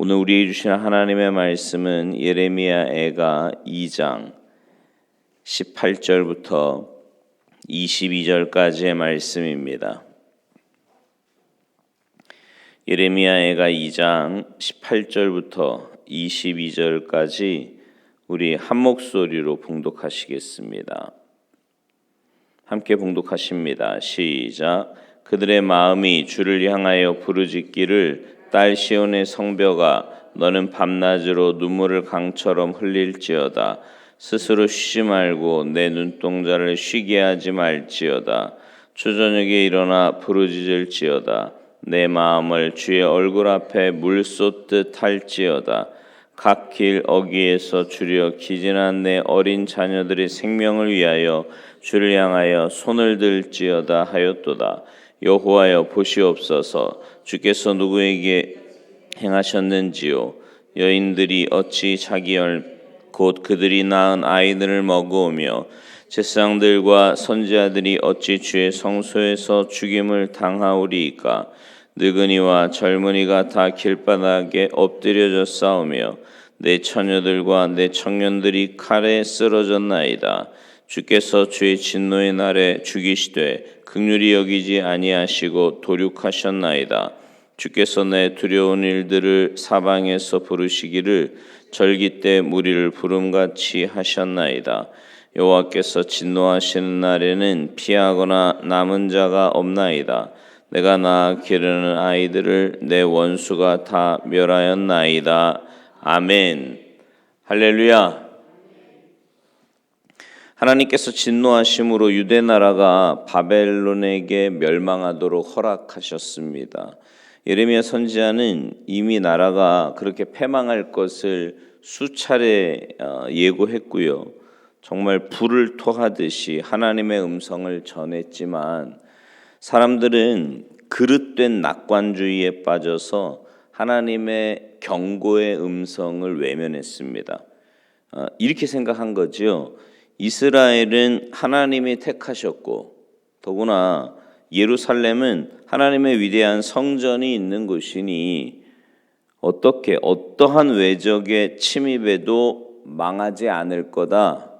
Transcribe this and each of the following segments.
오늘 우리에게 주신 하나님의 말씀은 예레미야애가 2장 18절부터 22절까지의 말씀입니다. 예레미야애가 2장 18절부터 22절까지 우리 한 목소리로 봉독하시겠습니다. 함께 봉독하십니다. 시작. 그들의 마음이 주를 향하여 부르짖기를 딸 시온의 성벽아 너는 밤낮으로 눈물을 강처럼 흘릴지어다. 스스로 쉬지 말고 내 눈동자를 쉬게 하지 말지어다. 초저녁에 일어나 부르짖을지어다. 내 마음을 주의 얼굴 앞에 물 쏟듯 할지어다. 각 길 어귀에서 주려 기진한 내 어린 자녀들의 생명을 위하여 주를 향하여 손을 들지어다 하였도다. 여호와여 보시옵소서. 주께서 누구에게 행하셨는지요? 여인들이 어찌 자기 곧 그들이 낳은 아이들을 먹으며 제사장들과 선지자들이 어찌 주의 성소에서 죽임을 당하오리이까? 늙은이와 젊은이가 다 길바닥에 엎드려져 싸우며 내 처녀들과 내 청년들이 칼에 쓰러졌나이다. 주께서 주의 진노의 날에 죽이시되 긍휼히 여기지 아니하시고 도륙하셨나이다. 주께서 내 두려운 일들을 사방에서 부르시기를 절기 때 무리를 부름같이 하셨나이다. 여호와께서 진노하시는 날에는 피하거나 남은 자가 없나이다. 내가 낳아 기르는 아이들을 내 원수가 다 멸하였나이다. 아멘. 할렐루야. 하나님께서 진노하심으로 유대 나라가 바벨론에게 멸망하도록 허락하셨습니다. 예레미야 선지자는 이미 나라가 그렇게 패망할 것을 수차례 예고했고요. 정말 불을 토하듯이 하나님의 음성을 전했지만 사람들은 그릇된 낙관주의에 빠져서 하나님의 경고의 음성을 외면했습니다. 이렇게 생각한 거죠. 이스라엘은 하나님이 택하셨고 더구나 예루살렘은 하나님의 위대한 성전이 있는 곳이니 어떠한 외적의 침입에도 망하지 않을 거다.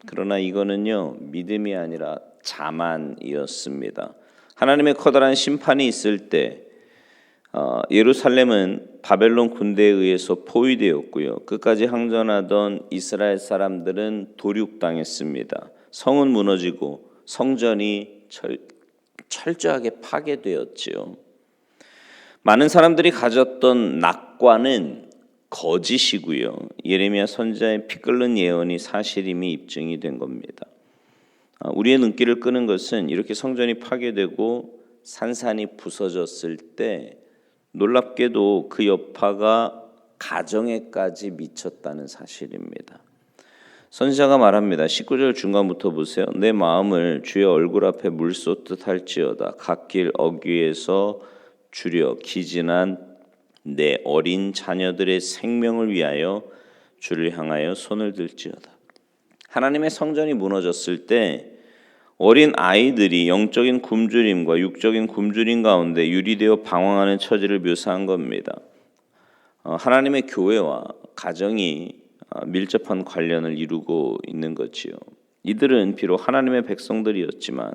그러나 이거는요 믿음이 아니라 자만이었습니다. 하나님의 커다란 심판이 있을 때 예루살렘은 바벨론 군대에 의해서 포위되었고요. 끝까지 항전하던 이스라엘 사람들은 도륙당했습니다. 성은 무너지고 성전이 철저하게 파괴되었지요. 많은 사람들이 가졌던 낙관은 거짓이고요. 예레미야 선지자의 피 끓는 예언이 사실임이 입증이 된 겁니다. 우리의 눈길을 끄는 것은 이렇게 성전이 파괴되고 산산이 부서졌을 때 놀랍게도 그 여파가 가정에까지 미쳤다는 사실입니다. 선지자가 말합니다. 19절 중간부터 보세요. 내 마음을 주의 얼굴 앞에 물 쏟듯 할지어다. 갓길 어귀에서 주려 기진한 내 어린 자녀들의 생명을 위하여 주를 향하여 손을 들지어다. 하나님의 성전이 무너졌을 때 어린 아이들이 영적인 굶주림과 육적인 굶주림 가운데 유리되어 방황하는 처지를 묘사한 겁니다. 하나님의 교회와 가정이 밀접한 관련을 이루고 있는 거지요. 이들은 비록 하나님의 백성들이었지만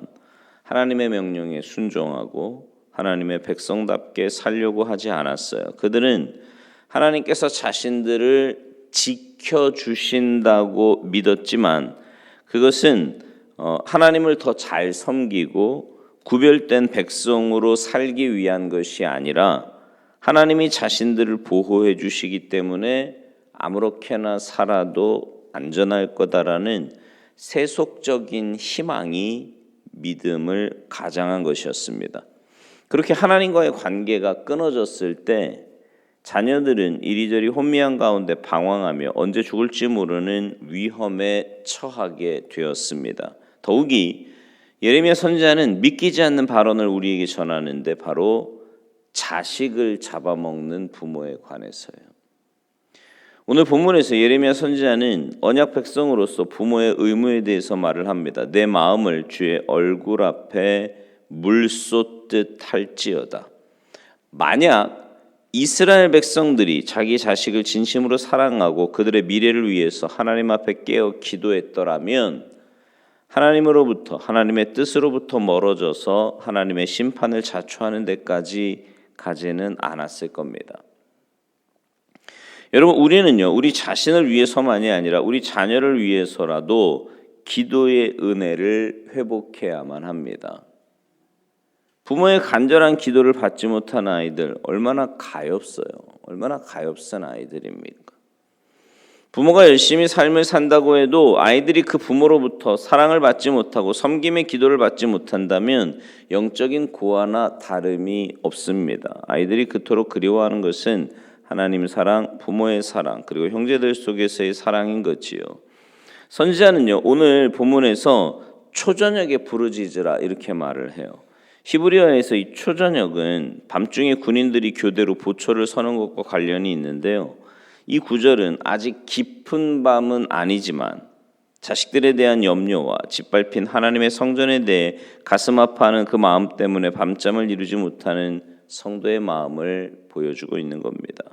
하나님의 명령에 순종하고 하나님의 백성답게 살려고 하지 않았어요. 그들은 하나님께서 자신들을 지켜주신다고 믿었지만 그것은 하나님을 더 잘 섬기고 구별된 백성으로 살기 위한 것이 아니라 하나님이 자신들을 보호해 주시기 때문에 아무렇게나 살아도 안전할 거다라는 세속적인 희망이 믿음을 가장한 것이었습니다. 그렇게 하나님과의 관계가 끊어졌을 때 자녀들은 이리저리 혼미한 가운데 방황하며 언제 죽을지 모르는 위험에 처하게 되었습니다. 더욱이 예레미야 선지자는 믿기지 않는 발언을 우리에게 전하는데 바로 자식을 잡아먹는 부모에 관해서요. 오늘 본문에서 예레미야 선지자는 언약 백성으로서 부모의 의무에 대해서 말을 합니다. 내 마음을 주의 얼굴 앞에 물 쏟듯 할지어다. 만약 이스라엘 백성들이 자기 자식을 진심으로 사랑하고 그들의 미래를 위해서 하나님 앞에 깨어 기도했더라면 하나님으로부터, 하나님의 뜻으로부터 멀어져서 하나님의 심판을 자초하는 데까지 가지는 않았을 겁니다. 여러분, 우리는요, 우리 자신을 위해서만이 아니라 우리 자녀를 위해서라도 기도의 은혜를 회복해야만 합니다. 부모의 간절한 기도를 받지 못한 아이들 얼마나 가엾어요. 얼마나 가엾은 아이들입니까? 부모가 열심히 삶을 산다고 해도 아이들이 그 부모로부터 사랑을 받지 못하고 섬김의 기도를 받지 못한다면 영적인 고아나 다름이 없습니다. 아이들이 그토록 그리워하는 것은 하나님 사랑, 부모의 사랑, 그리고 형제들 속에서의 사랑인 거지요. 선지자는요, 오늘 본문에서 초저녁에 부르짖으라 이렇게 말을 해요. 히브리어에서 이 초저녁은 밤중에 군인들이 교대로 보초를 서는 것과 관련이 있는데요. 이 구절은 아직 깊은 밤은 아니지만 자식들에 대한 염려와 짓밟힌 하나님의 성전에 대해 가슴 아파하는 그 마음 때문에 밤잠을 이루지 못하는 성도의 마음을 보여주고 있는 겁니다.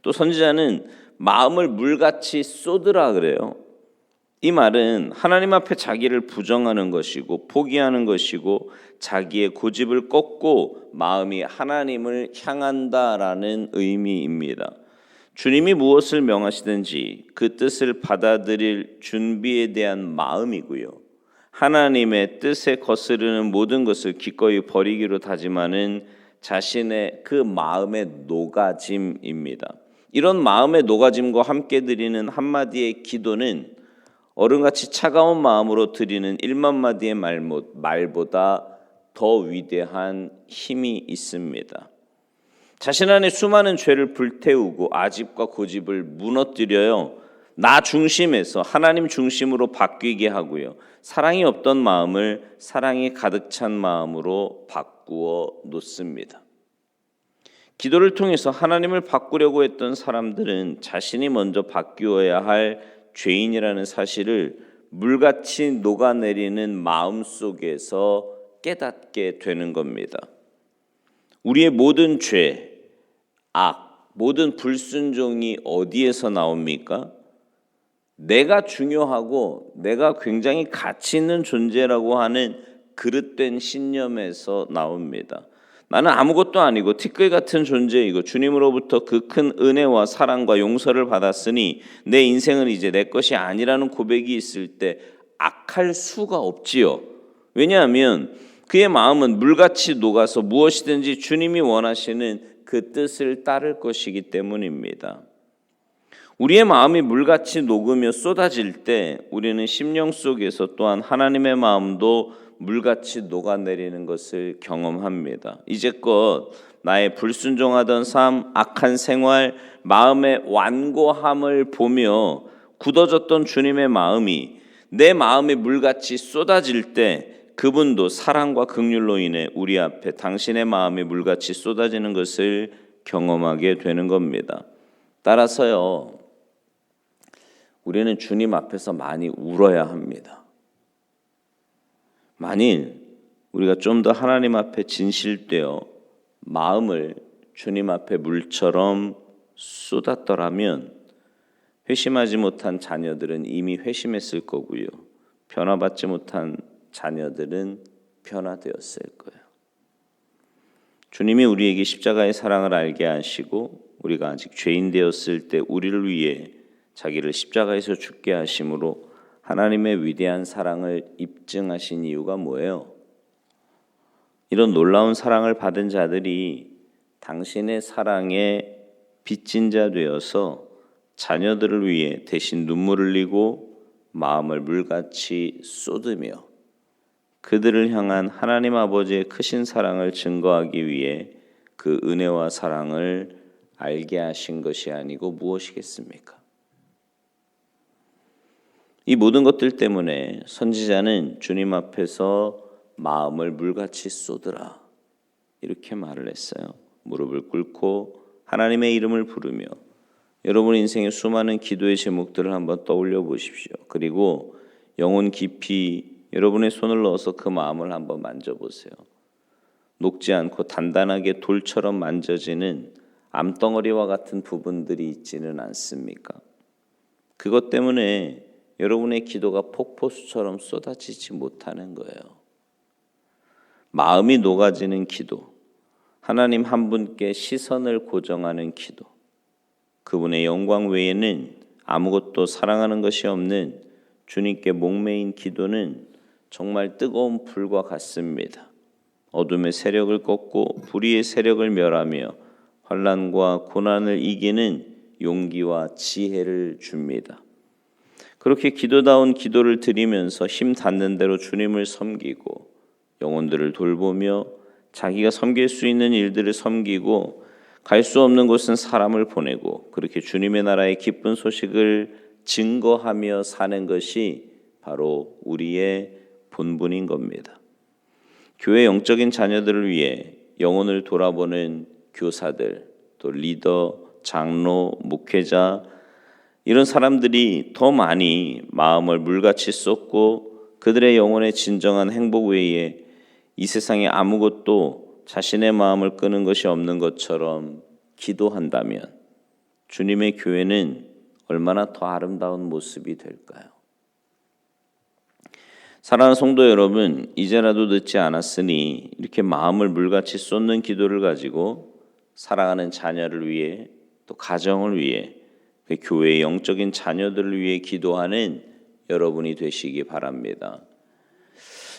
또 선지자는 마음을 물같이 쏟으라 그래요. 이 말은 하나님 앞에 자기를 부정하는 것이고 포기하는 것이고 자기의 고집을 꺾고 마음이 하나님을 향한다라는 의미입니다. 주님이 무엇을 명하시든지 그 뜻을 받아들일 준비에 대한 마음이고요. 하나님의 뜻에 거스르는 모든 것을 기꺼이 버리기로 다짐하는 자신의 그 마음의 노가짐입니다. 이런 마음의 노가짐과 함께 드리는 한마디의 기도는 어른같이 차가운 마음으로 드리는 1만 마디의 말보다 더 위대한 힘이 있습니다. 자신 안에 수많은 죄를 불태우고 아집과 고집을 무너뜨려요. 나 중심에서 하나님 중심으로 바뀌게 하고요. 사랑이 없던 마음을 사랑이 가득 찬 마음으로 바꾸어 놓습니다. 기도를 통해서 하나님을 바꾸려고 했던 사람들은 자신이 먼저 바뀌어야 할 죄인이라는 사실을 물같이 녹아내리는 마음 속에서 깨닫게 되는 겁니다. 우리의 모든 죄, 악, 모든 불순종이 어디에서 나옵니까? 내가 중요하고 내가 굉장히 가치 있는 존재라고 하는 그릇된 신념에서 나옵니다. 나는 아무것도 아니고 티끌 같은 존재이고 주님으로부터 그 큰 은혜와 사랑과 용서를 받았으니 내 인생은 이제 내 것이 아니라는 고백이 있을 때 악할 수가 없지요. 왜냐하면 그의 마음은 물같이 녹아서 무엇이든지 주님이 원하시는 그 뜻을 따를 것이기 때문입니다. 우리의 마음이 물같이 녹으며 쏟아질 때 우리는 심령 속에서 또한 하나님의 마음도 물같이 녹아내리는 것을 경험합니다. 이제껏 나의 불순종하던 삶, 악한 생활, 마음의 완고함을 보며 굳어졌던 주님의 마음이 내 마음이 물같이 쏟아질 때 그분도 사랑과 긍휼로 인해 우리 앞에 당신의 마음이 물같이 쏟아지는 것을 경험하게 되는 겁니다. 따라서요, 우리는 주님 앞에서 많이 울어야 합니다. 만일 우리가 좀 더 하나님 앞에 진실되어 마음을 주님 앞에 물처럼 쏟았더라면 회심하지 못한 자녀들은 이미 회심했을 거고요. 변화받지 못한 자녀들은 변화되었을 거예요. 주님이 우리에게 십자가의 사랑을 알게 하시고 우리가 아직 죄인 되었을 때 우리를 위해 자기를 십자가에서 죽게 하심으로 하나님의 위대한 사랑을 입증하신 이유가 뭐예요? 이런 놀라운 사랑을 받은 자들이 당신의 사랑에 빚진 자 되어서 자녀들을 위해 대신 눈물을 흘리고 마음을 물같이 쏟으며 그들을 향한 하나님 아버지의 크신 사랑을 증거하기 위해 그 은혜와 사랑을 알게 하신 것이 아니고 무엇이겠습니까? 이 모든 것들 때문에 선지자는 주님 앞에서 마음을 물같이 쏟으라 이렇게 말을 했어요. 무릎을 꿇고 하나님의 이름을 부르며 여러분 인생의 수많은 기도의 제목들을 한번 떠올려 보십시오. 그리고 영혼 깊이 여러분의 손을 넣어서 그 마음을 한번 만져보세요. 녹지 않고 단단하게 돌처럼 만져지는 암덩어리와 같은 부분들이 있지는 않습니까? 그것 때문에 여러분의 기도가 폭포수처럼 쏟아지지 못하는 거예요. 마음이 녹아지는 기도, 하나님 한 분께 시선을 고정하는 기도, 그분의 영광 외에는 아무것도 사랑하는 것이 없는 주님께 목매인 기도는 정말 뜨거운 불과 같습니다. 어둠의 세력을 꺾고 불의의 세력을 멸하며 환난과 고난을 이기는 용기와 지혜를 줍니다. 그렇게 기도다운 기도를 드리면서 힘 닿는 대로 주님을 섬기고 영혼들을 돌보며 자기가 섬길 수 있는 일들을 섬기고 갈 수 없는 곳은 사람을 보내고 그렇게 주님의 나라의 기쁜 소식을 증거하며 사는 것이 바로 우리의 본분인 겁니다. 교회 영적인 자녀들을 위해 영혼을 돌아보는 교사들, 또 리더, 장로, 목회자 이런 사람들이 더 많이 마음을 물같이 쏟고 그들의 영혼의 진정한 행복 외에 이 세상에 아무것도 자신의 마음을 끄는 것이 없는 것처럼 기도한다면 주님의 교회는 얼마나 더 아름다운 모습이 될까요? 사랑하는 성도 여러분, 이제라도 늦지 않았으니 이렇게 마음을 물같이 쏟는 기도를 가지고 사랑하는 자녀를 위해 또 가정을 위해 그 교회의 영적인 자녀들을 위해 기도하는 여러분이 되시기 바랍니다.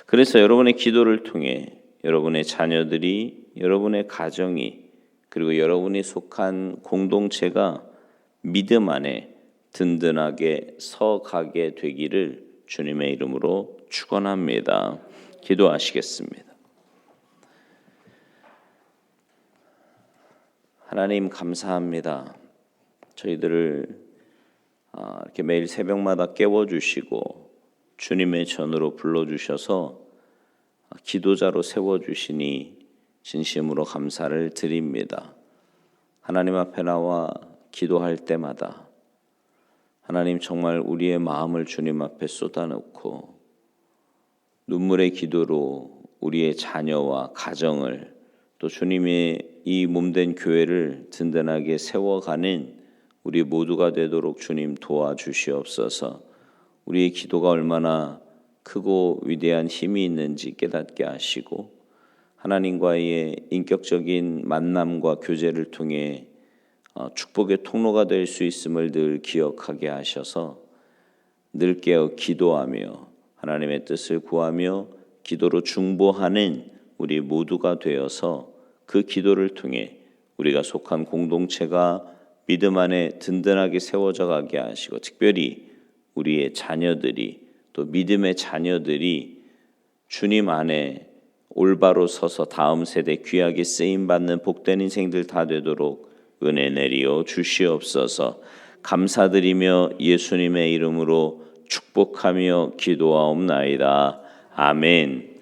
그래서 여러분의 기도를 통해 여러분의 자녀들이, 여러분의 가정이, 그리고 여러분이 속한 공동체가 믿음 안에 든든하게 서가게 되기를 주님의 이름으로 축원합니다. 기도하시겠습니다. 하나님 감사합니다. 저희들을 이렇게 매일 새벽마다 깨워주시고 주님의 전으로 불러주셔서 기도자로 세워주시니 진심으로 감사를 드립니다. 하나님 앞에 나와 기도할 때마다 하나님 정말 우리의 마음을 주님 앞에 쏟아놓고 눈물의 기도로 우리의 자녀와 가정을 또 주님의 이 몸된 교회를 든든하게 세워가는 우리 모두가 되도록 주님 도와주시옵소서. 우리의 기도가 얼마나 크고 위대한 힘이 있는지 깨닫게 하시고 하나님과의 인격적인 만남과 교제를 통해 축복의 통로가 될 수 있음을 늘 기억하게 하셔서 늘 깨어 기도하며 하나님의 뜻을 구하며 기도로 중보하는 우리 모두가 되어서 그 기도를 통해 우리가 속한 공동체가 믿음 안에 든든하게 세워져 가게 하시고 특별히 우리의 자녀들이 또 믿음의 자녀들이 주님 안에 올바로 서서 다음 세대 귀하게 쓰임받는 복된 인생들 다 되도록 은혜 내리어 주시옵소서. 감사드리며 예수님의 이름으로 축복하며 기도하옵나이다. 아멘.